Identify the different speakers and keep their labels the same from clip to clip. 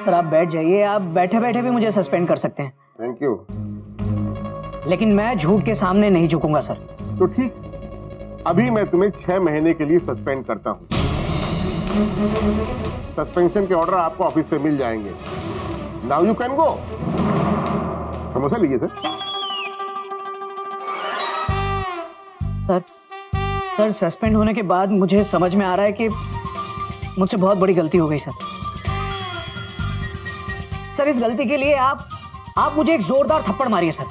Speaker 1: Sir आप बैठ जाइए, आप बैठे बैठे भी मुझे सस्पेंड कर सकते हैं।
Speaker 2: Thank you.
Speaker 1: लेकिन मैं झूठ के सामने नहीं झुकूंगा सर।
Speaker 2: तो ठीक, अभी मैं तुम्हें 6 महीने के लिए सस्पेंड करता हूं। सस्पेंशन के ऑर्डर आपको ऑफिस से मिल जाएंगे। Now you can go. Samosa लीजिए सर।
Speaker 1: सर सस्पेंड होने के बाद मुझे समझ में आ रहा है कि मुझसे बहुत बड़ी गलती हो गई सर। सर इस गलती के लिए आप मुझे एक जोरदार थप्पड़ मारिए सर।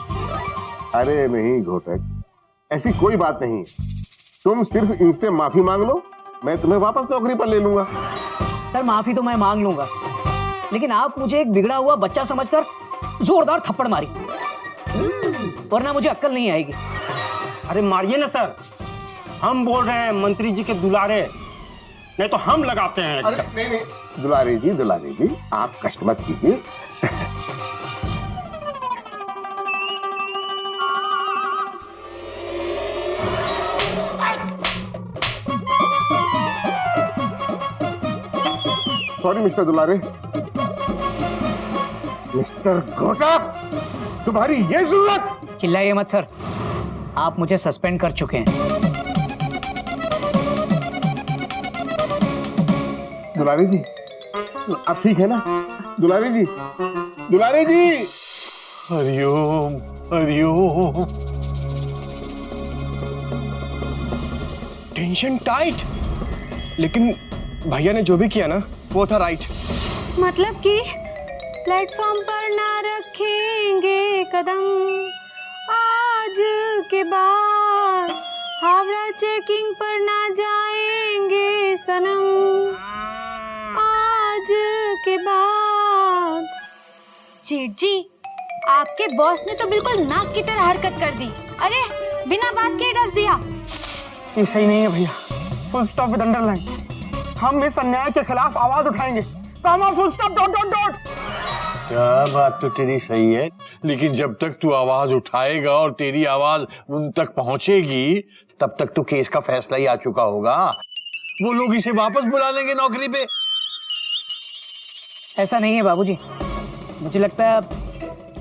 Speaker 2: अरे नहीं घोटक, ऐसी कोई बात नहीं। तुम सिर्फ इनसे माफी मांग लो, मैं तुम्हें वापस नौकरी पर ले लूंगा।
Speaker 1: सर माफी तो मैं मांग लूंगा, लेकिन आप मुझे एक बिगड़ा हुआ बच्चा समझकर जोरदार थप्पड़ मारी, वरना मुझे अक्ल नहीं आएगी।
Speaker 3: अरे मारिए ना सर, हम बोल रहे हैं मंत्री जी के दुलारे, नहीं तो हम लगाते हैं।
Speaker 2: अरे नहीं, दुलारे जी आप कष्ट मत कीजिए। सॉरी मिस्टर दुलारे। मिस्टर घोटक, तुम्हारी ये जरूरत।
Speaker 1: चिल्लाइए मत सर, आप मुझे सस्पेंड कर चुके हैं।
Speaker 2: दुलारे जी, आप ठीक है ना? दुलारे जी, दुलारे जी।
Speaker 4: हरिओम हरिओम।
Speaker 5: टेंशन टाइट, लेकिन भैया ने जो भी किया ना वो था राइट।
Speaker 6: मतलब कि प्लेटफॉर्म पर ना रखेंगे कदम, आज के बाद हावड़ा चेकिंग पर ना जाएंगे सनम, आज के बाद।
Speaker 7: जेठ जी, आपके बॉस ने तो बिल्कुल नाक की तरह हरकत कर दी। अरे बिना बात के डस दिया।
Speaker 3: ये सही नहीं है भैया। Full stop with underline. हम इस अन्याय के खिलाफ आवाज उठाएंगे। Full stop dot dot dot.
Speaker 4: क्या बात तो तेरी सही है, लेकिन जब तक तू आवाज उठाएगा और तेरी आवाज उन तक पहुंचेगी, तब तक तो केस का फैसला ही आ चुका होगा। वो लोग इसे वापस बुला लेंगे नौकरी पे।
Speaker 1: ऐसा नहीं है बाबूजी, मुझे लगता है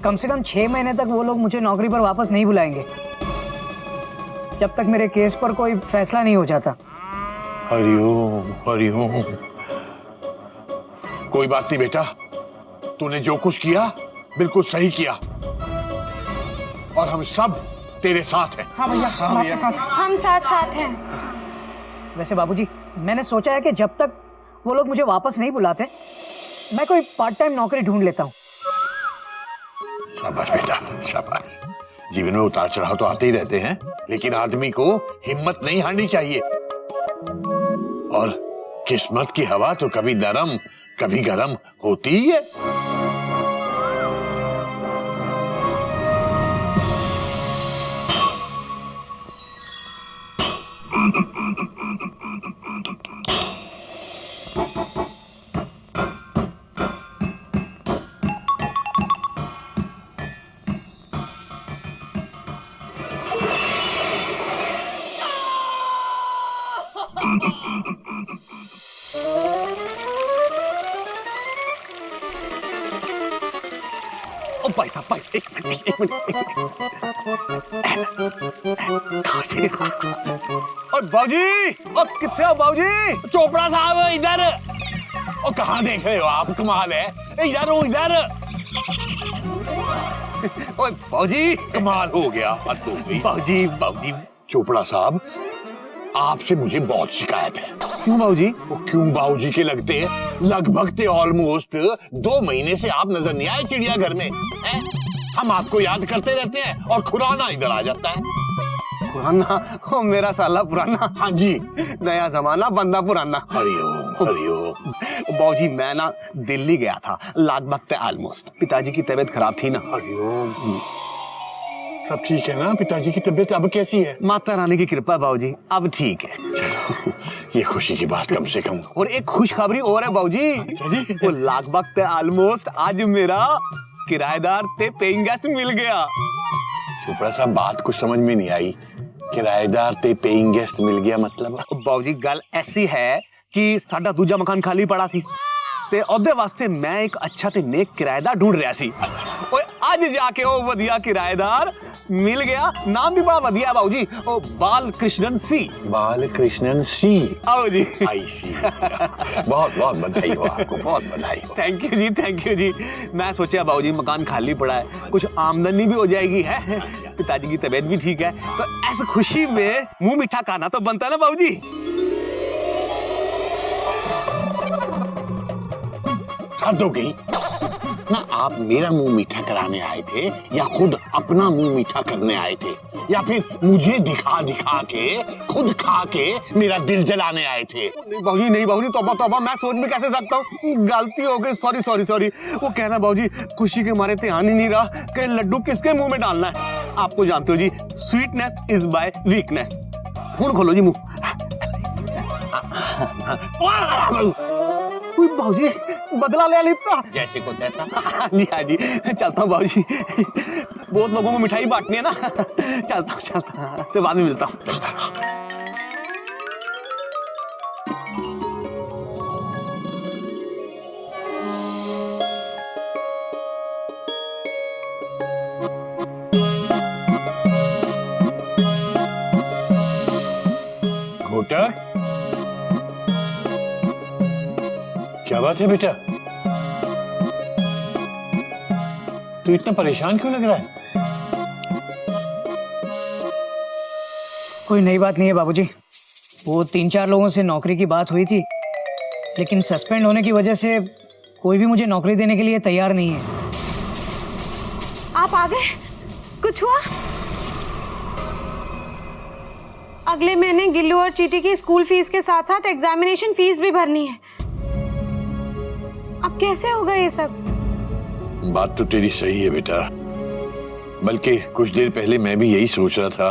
Speaker 1: कम से कम 6 महीने तक वो लोग मुझे नौकरी पर वापस नहीं बुलाएंगे, जब तक मेरे केस पर कोई फैसला नहीं हो जाता।
Speaker 4: हरिओम हरिओम। कोई बात नहीं बेटा, तूने जो कुछ किया बिल्कुल सही किया, और हम सब तेरे साथ हैं।
Speaker 3: हाँ भैया, हम आपके साथ।
Speaker 6: हम साथ साथ हैं।
Speaker 1: वैसे बाबूजी, मैंने सोचा है कि जब तक वो लोग मुझे वापस नहीं बुलाते, मैं कोई पार्ट टाइम नौकरी ढूंढ लेता हूँ।
Speaker 4: शाबाश बेटा, शाबाश। जीवन में उतार चढ़ाव तो आते ही रहते हैं, लेकिन आदमी को हिम्मत नहीं हारनी चाहिए। और किस्मत की हवा तो कभी नरम कभी गरम होती ही है।
Speaker 3: ओ भाई साहब, भाई एक मिनट। और बाबूजी, अब कितने हो बाबूजी?
Speaker 4: चोपड़ा साहब इधर। और कहाँ देख रहे हो आप? कमाल है। इधर हो, इधर।
Speaker 3: ओए बाबूजी,
Speaker 4: कमाल हो गया, हद हो गई।
Speaker 3: बाबूजी।
Speaker 4: चोपड़ा साहब, आपसे मुझे बहुत शिकायत है।
Speaker 3: क्यों बाबूजी?
Speaker 4: वो क्यों बाबूजी के लगते हैं? लगभग ऑलमोस्ट 2 महीने से आप नजर नहीं आए चिड़ियाघर में। हैं? हम आपको याद करते रहते हैं और खुराना इधर आ जाता है।
Speaker 3: पुराना? ओ मेरा साला पुराना।
Speaker 4: हाँ जी।
Speaker 3: नया जमाना, बंदा पुराना।
Speaker 4: हरिओम हरिओम।
Speaker 3: बाबूजी, मैं ना दिल्ली गया था, लगभग ऑलमोस्ट। पिताजी की तबीयत खराब थी ना।
Speaker 4: हरिओम। सब ठीक है ना? पिताजी की तबीयत अब कैसी है?
Speaker 3: माता रानी की कृपा बाबूजी, अब ठीक है।
Speaker 4: चलो, ये खुशी की बात कम से कम।
Speaker 3: और एक खुशखबरी और है बाबूजी। वो लगभग ऑलमोस्ट आज मेरा किराएदार ते पेइंग गेस्ट मिल गया।
Speaker 4: चोपड़ा साहब, बात कुछ समझ में नहीं आई। किराएदार ते पेइंग गेस्ट मिल गया मतलब?
Speaker 3: बाबूजी, गल ऐसी है कि साडा दूजा मकान खाली पड़ा सी,
Speaker 5: ते ओदे वास्ते मैं एक अच्छा ते नेक किराएदार ढूंढ रहा सी। ओए आज जाके ओ वधिया किराएदार मिल गया। नाम भी बड़ा वधिया है बाबूजी, ओ बाल कृष्णन सी।
Speaker 4: बालकृष्णन सी।
Speaker 5: आओ जी।
Speaker 4: आई सी। बहुत बहुत बधाई हो आपको, बहुत बधाई हो।
Speaker 5: Thank you ji, thank you ji. मैं सोचा बाबूजी मकान खाली पड़ा है, कुछ आमदनी भी हो जाएगी है, पिताजी की तबीयत भी ठीक है, तो ऐसे खुशी में मुंह मीठा खाना तो बनता है ना बाबूजी।
Speaker 4: हद हो गई ना। आप मेरा मुंह मीठा कराने आए थे या खुद अपना मुंह मीठा करने आए थे, या फिर मुझे दिखा दिखा के खुद खा के मेरा दिल जलाने आए थे?
Speaker 5: नहीं बाबूजी, नहीं बाबूजी, तौबा तौबा, मैं सोच भी कैसे सकता हूँ, गलती हो गई, सॉरी सॉरी सॉरी। वो कहना बाबूजी खुशी के मारे ध्यान ही नहीं रहा कि लड्डू किसके मुंह में डालना है। आप तो जानते हो जी, स्वीटनेस इज बाय वीकनेस। हुन खोलो जी मुंह। बाबूजी बदला ले लिया
Speaker 4: जैसे को तैसा।
Speaker 5: हाँ जी, हाँ जी, चलता हूँ बाबूजी, बहुत लोगों को मिठाई बांटनी है ना। चलता हूँ, तो बाद में मिलता हूँ।
Speaker 4: घोटक, क्या बात है बेटा? तू इतना परेशान क्यों लग रहा है?
Speaker 1: कोई नई बात नहीं है बाबूजी। वो 3-4 लोगों से नौकरी की बात हुई थी, लेकिन सस्पेंड होने की वजह से कोई भी मुझे नौकरी देने के लिए तैयार नहीं है।
Speaker 6: आप आ गए? कुछ हुआ? अगले महीने गिल्लू और चीटी की स्कूल फीस के साथ साथ एग्जामिनेशन फीस भी भरनी है। अब कैसे होगा ये सब?
Speaker 4: बात तो तेरी सही है बेटा, बल्कि कुछ देर पहले मैं भी यही सोच रहा था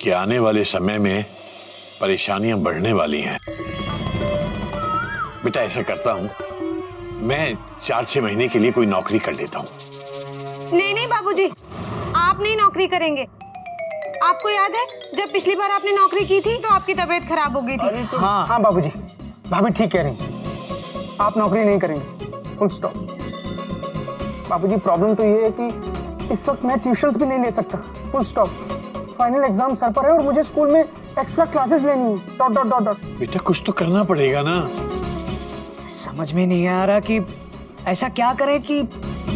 Speaker 4: कि आने वाले समय में परेशानियां बढ़ने वाली हैं। बेटा ऐसा करता हूं, मैं 4-6 महीने के लिए कोई नौकरी कर लेता हूं।
Speaker 6: नहीं नहीं बाबूजी, आप नहीं नौकरी करेंगे। आपको याद है जब पिछली बार आपने नौकरी की थी तो आपकी तबीयत खराब हो गई थी।
Speaker 3: हाँ हाँ बाबूजी, भाभी ठीक कह रही, आप नौकरी नहीं करेंगे, फुल स्टॉप। बाबूजी प्रॉब्लम तो ये है कि इस वक्त मैं ट्यूशंस भी नहीं ले सकता, full stop. Final exam sir पर है और मुझे स्कूल में एक्स्ट्रा क्लासेस लेनी है, डॉट डॉट डॉट डॉट।
Speaker 4: बेटा कुछ तो करना पड़ेगा ना।
Speaker 1: समझ में नहीं आ रहा कि ऐसा क्या करें कि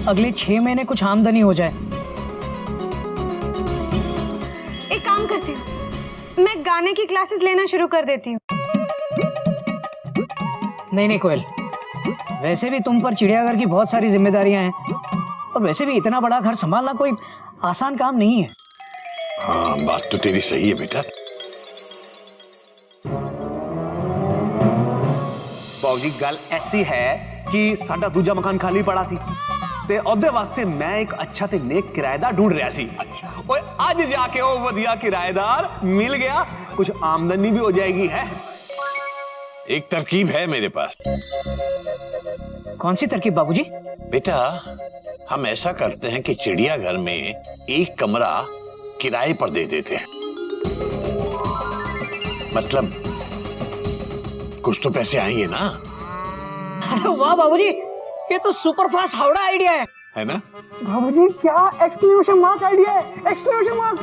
Speaker 1: अगले 6 महीने कुछ आमदनी हो जाए।
Speaker 6: एक काम करती हूँ, मैं गाने की क्लासेस लेना शुरू कर देती हूँ।
Speaker 1: नहीं नहीं कोयल, वैसे भी तुम पर चिड़ियाघर की बहुत सारी जिम्मेदारियां हैं, और वैसे भी इतना बड़ा घर संभालना कोई आसान काम नहीं है।
Speaker 4: हाँ बात तो तेरी सही है बेटा।
Speaker 5: बाबूजी गल ऐसी है कि साडा दूजा मकान खाली पड़ा सी, ते ओदे वास्ते मैं एक अच्छा ते नेक किराएदार ढूंढ रहा सी। अच्छा। ओए आज जाके ओ वधिया किराएदार मिल गया, कुछ आमदनी भी हो जाएगी है।
Speaker 4: एक तरकीब है मेरे पास।
Speaker 1: कौन सी तरकीब बाबूजी?
Speaker 4: बेटा हम ऐसा करते हैं कि चिड़ियाघर में एक कमरा किराए पर दे देते हैं, मतलब कुछ तो पैसे आएंगे ना।
Speaker 1: अरे वाह बाबूजी, ये तो सुपर फास्ट हावड़ा आइडिया है
Speaker 4: ना?
Speaker 3: बाबूजी क्या एक्सक्लेमेशन मार्क आइडिया है, एक्सक्लेमेशन मार्क।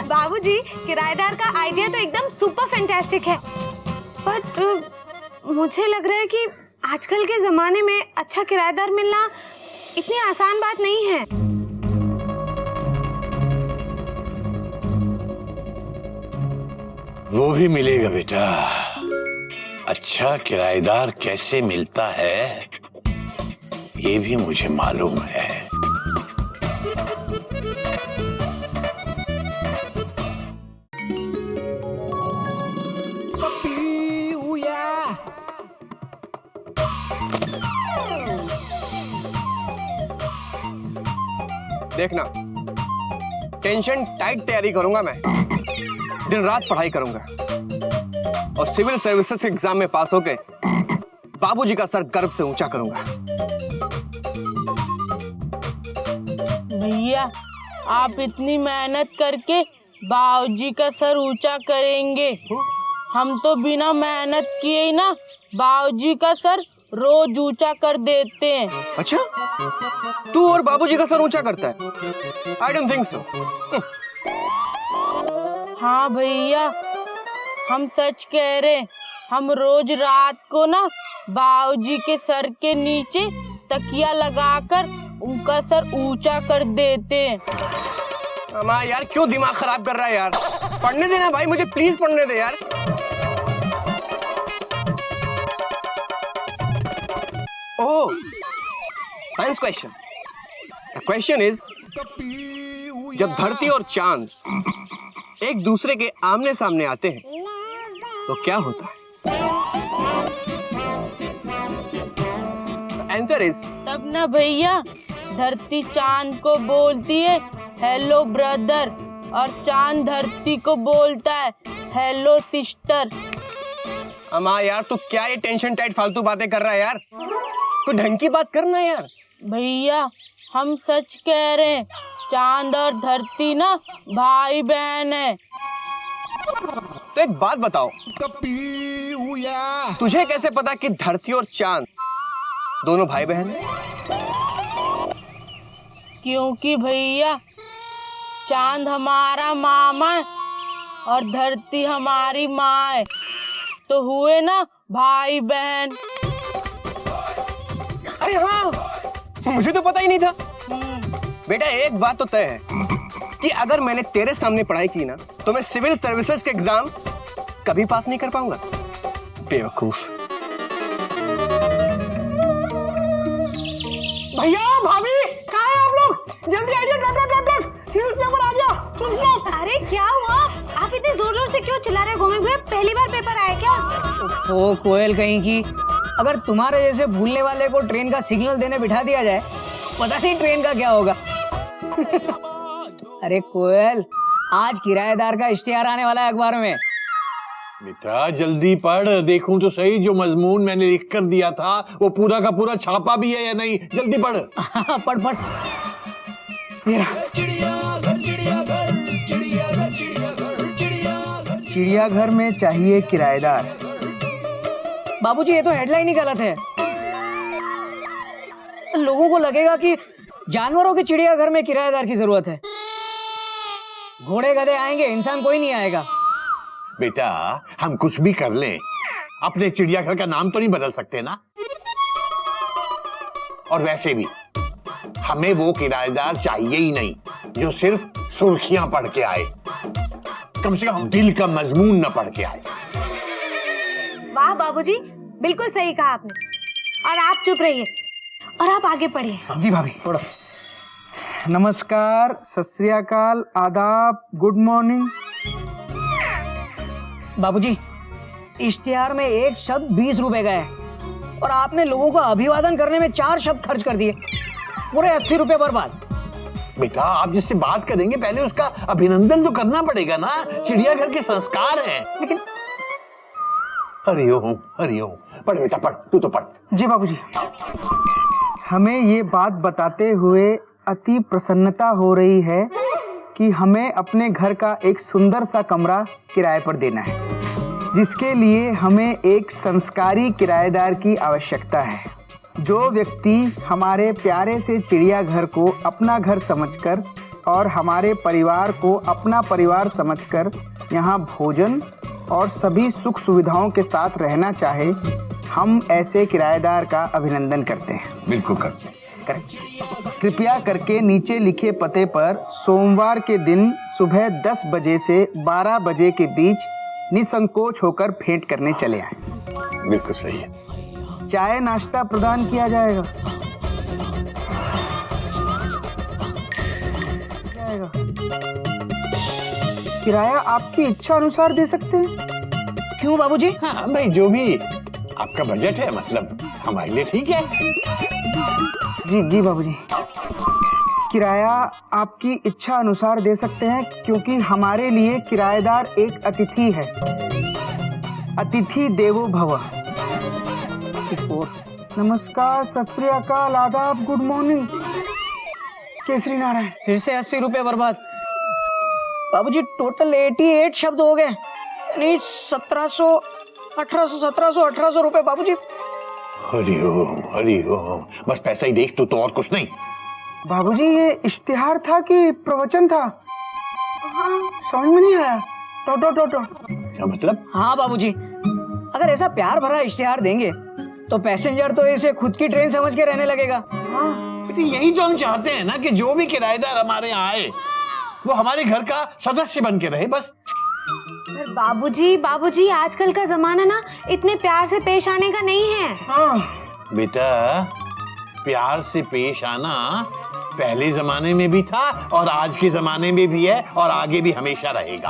Speaker 6: बाबूजी किराएदार का आइडिया तो एकदम सुपर फैंटास्टिक है, बट मुझे लग रहा है कि आजकल के जमाने में अच्छा किराएदार मिलना इतनी आसान बात नहीं है।
Speaker 4: वो भी मिलेगा बेटा। अच्छा किराएदार कैसे मिलता है ये भी मुझे मालूम है।
Speaker 5: देखना, टेंशन टाइट तैयारी करूंगा मैं, दिन रात पढ़ाई करूंगा और सिविल सर्विसेज के एग्जाम में पास होके बाबूजी का सर गर्व से ऊंचा करूंगा।
Speaker 8: भैया आप इतनी मेहनत करके बाबूजी का सर ऊंचा करेंगे, हम तो बिना मेहनत किए ही ना बाबूजी का सर रोज ऊंचा कर देते हैं।
Speaker 9: अच्छा, तू और बाबूजी का सर ऊंचा करता है? I don't think so.
Speaker 8: हाँ भैया, हम सच कह रहे। हम रोज रात को ना बाबूजी के सर के नीचे तकिया लगाकर उनका सर ऊंचा कर देते हैं।
Speaker 9: अम्मा यार, क्यों दिमाग खराब कर रहा है यार? पढ़ने देना भाई, मुझे प्लीज पढ़ने दे यार। Oh, science question. The question is, जब धरती और चांद एक दूसरे के आमने सामने आते हैं तो क्या होता है? आंसर इज,
Speaker 8: तब ना भैया धरती चांद को बोलती है हेलो ब्रदर, और चांद धरती को बोलता है हेलो सिस्टर।
Speaker 9: अम्मा यार, तू क्या ये टेंशन टाइट फालतू बातें कर रहा है यार? कोई ढंग की बात करना यार।
Speaker 8: भैया हम सच कह रहे हैं, चांद और धरती ना भाई बहन है।
Speaker 9: तो एक बात बताओ, तुझे कैसे पता कि धरती और चांद दोनों भाई बहन हैं?
Speaker 8: क्योंकि भैया चांद हमारा मामा है और धरती हमारी माँ है, तो हुए ना भाई बहन।
Speaker 9: अरे हाँ, मुझे तो पता ही नहीं था। बेटा एक बात तो तय है कि अगर मैंने तेरे सामने पढ़ाई की ना तो मैं सिविल सर्विसेज के एग्जाम कभी पास नहीं कर पाऊंगा। बेवकूफ। भैया भाभी, कहाँ हैं आप लोग? जल्दी आइए, न्यूज़ पेपर आ गया।
Speaker 6: अरे क्या हुआ? आप इतने जोर जोर से क्यों चिल्ला रहे हो गोविंद भैया? पहली बार पेपर आया क्या?
Speaker 1: ओ कोयल कहीं की, अगर तुम्हारे जैसे भूलने वाले को ट्रेन का सिग्नल देने बिठा दिया जाए, पता नहीं ट्रेन का क्या होगा। अरे कोयल, आज किराएदार का इश्तिहार आने वाला है अखबार में।
Speaker 4: बेटा जल्दी पढ़, देखूं तो सही जो मजमून मैंने लिख कर दिया था वो पूरा का पूरा छापा भी है या नहीं। जल्दी पढ़।
Speaker 1: पढ़ पढ़।
Speaker 3: चिड़ियाघर में चाहिए किराएदार।
Speaker 1: बाबूजी ये तो हेडलाइन ही गलत है। लोगों को लगेगा कि जानवरों के चिड़ियाघर में किराएदार की जरूरत है। घोड़े गधे आएंगे, इंसान कोई नहीं आएगा।
Speaker 4: बेटा हम कुछ भी कर लें, अपने चिड़ियाघर का नाम तो नहीं बदल सकते ना। और वैसे भी हमें वो किराएदार चाहिए ही नहीं जो सिर्फ सुर्खियां पढ़ के आए, कम से कम दिल का मजमून न पढ़ के आए।
Speaker 6: वाह बाबूजी, बिल्कुल सही कहा आपने। और आप चुप रहिए और आप आगे पढ़िए।
Speaker 3: जी भाभी, पढ़ो। नमस्कार, सत श्री अकाल, आदाब, गुड मॉर्निंग।
Speaker 1: बाबूजी इश्तिहार में एक शब्द 20 रुपए का है और आपने लोगों को अभिवादन करने में 4 शब्द खर्च कर दिए, पूरे 80 रुपए बर्बाद।
Speaker 4: बेटा आप जिससे बात करेंगे पहले उसका अभिनंदन तो करना पड़ेगा ना, चिड़ियाघर के संस्कार हैं।
Speaker 1: लेकिन
Speaker 4: हरिओम हरिओम। पढ़ बेटा पढ़, तू तो पढ़।
Speaker 3: जी बाबूजी। हमें ये बात बताते हुए अति प्रसन्नता हो रही है कि हमें अपने घर का एक सुंदर सा कमरा किराए पर देना है, जिसके लिए हमें एक संस्कारी किराएदार की आवश्यकता है। जो व्यक्ति हमारे प्यारे से चिड़ियाघर को अपना घर समझकर और हमारे परिवार को अपना परिवार समझकर यहाँ भोजन और सभी सुख सुविधाओं के साथ रहना चाहे, हम ऐसे किराएदार का अभिनंदन करते हैं।
Speaker 4: बिल्कुल करते हैं।
Speaker 3: कृपया करके नीचे लिखे पते पर सोमवार के दिन सुबह 10 बजे से 12 बजे के बीच निसंकोच होकर भेंट करने चले आए।
Speaker 4: बिल्कुल सही है।
Speaker 3: चाय नाश्ता प्रदान किया जाएगा। किराया आपकी इच्छा अनुसार दे सकते हैं।
Speaker 1: क्यों बाबूजी?
Speaker 4: हाँ भाई, जो भी आपका बजट है, मतलब हमारे लिए ठीक है।
Speaker 3: जी जी बाबूजी, किराया आपकी इच्छा अनुसार दे सकते हैं, क्योंकि हमारे लिए किराएदार एक अतिथि है। अतिथि देवो भव। नमस्कार, सत श्री अकाल, आदाब, गुड मॉर्निंग। केसरी नारायण।
Speaker 1: फिर से 80 रुपए बर्बाद। बाबूजी टोटल 88 शब्द हो गए, नहीं 1700 1800 1700 1800 रुपए। बाबूजी
Speaker 4: हरिओम हरिओम, बस पैसा ही देख तो और कुछ नहीं।
Speaker 3: बाबूजी ये इश्तिहार था कि प्रवचन था? समझ में नहीं आया। टो
Speaker 4: क्या मतलब?
Speaker 1: हाँ बाबूजी, अगर ऐसा प्यार भरा इश्तिहार देंगे तो पैसेंजर तो इसे खुद की ट्रेन समझ के रहने लगेगा।
Speaker 4: बेटी यही तो हम चाहते हैं ना कि जो भी किराएदार हमारे यहाँ आए वो हमारे घर का सदस्य बन के रहे बस।
Speaker 6: पर बाबूजी आजकल का जमाना ना इतने प्यार से पेश आने का नहीं है।
Speaker 4: बेटा प्यार से पेश आना पहले जमाने में भी था और आज के जमाने में भी है और आगे भी हमेशा रहेगा।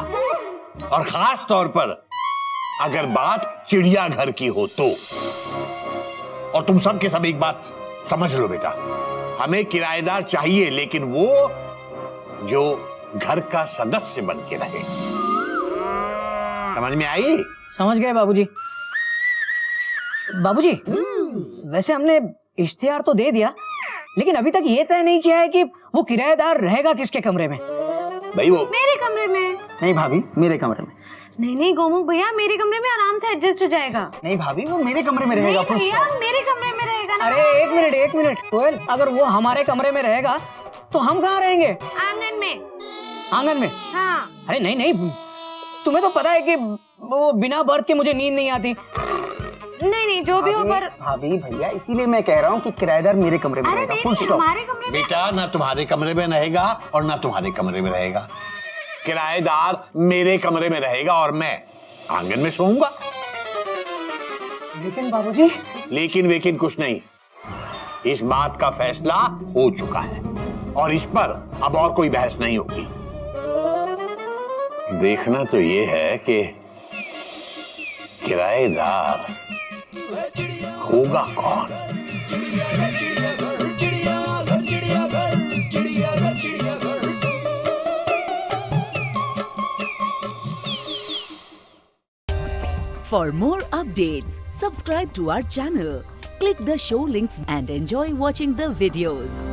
Speaker 4: और खास तौर पर अगर बात चिड़ियाघर की हो तो। और तुम सब के सब एक बात समझ लो बेटा, हमें किराएदार चाहिए लेकिन वो जो घर का सदस्य बन के रहे। समझ में आई?
Speaker 1: समझ गए बाबूजी। बाबूजी वैसे हमने इश्तिहार तो दे दिया लेकिन अभी तक ये तय नहीं किया है कि वो किराएदार रहेगा किसके कमरे में।
Speaker 4: भाई वो
Speaker 6: मेरे कमरे में।
Speaker 3: नहीं भाभी, मेरे कमरे में।
Speaker 6: नहीं गोमुख भैया, मेरे कमरे में आराम से एडजस्ट हो जाएगा।
Speaker 3: नहीं भाभी, वो मेरे कमरे में रहेगा।
Speaker 6: नहीं भैया, मेरे कमरे में रहेगा ना।
Speaker 1: अरे एक मिनट कोयल, अगर वो हमारे कमरे में रहेगा तो हम कहाँ रहेंगे?
Speaker 6: आंगन में।
Speaker 1: आंगन में?
Speaker 6: हाँ।
Speaker 1: अरे नहीं, तुम्हें तो पता है कि वो बिना बर्थ के मुझे नींद नहीं आती।
Speaker 6: नहीं जो भी हो, पर
Speaker 3: भाभी भैया इसीलिए मैं कह रहा हूँ कि किराएदार मेरे कमरे में रहेगा।
Speaker 6: हमारे कमरे में।
Speaker 4: बेटा ना तुम्हारे कमरे में रहेगा और ना तुम्हारे कमरे में रहेगा। किराएदार मेरे कमरे में रहेगा और मैं आंगन में सोऊंगा।
Speaker 3: लेकिन बाबूजी।
Speaker 4: लेकिन कुछ नहीं, इस बात का फैसला हो चुका है और इस पर अब और कोई बहस नहीं होगी। देखना तो ये है कि किराएदार होगा कौन।
Speaker 10: For more updates, subscribe to our channel, click the show links and enjoy watching the videos.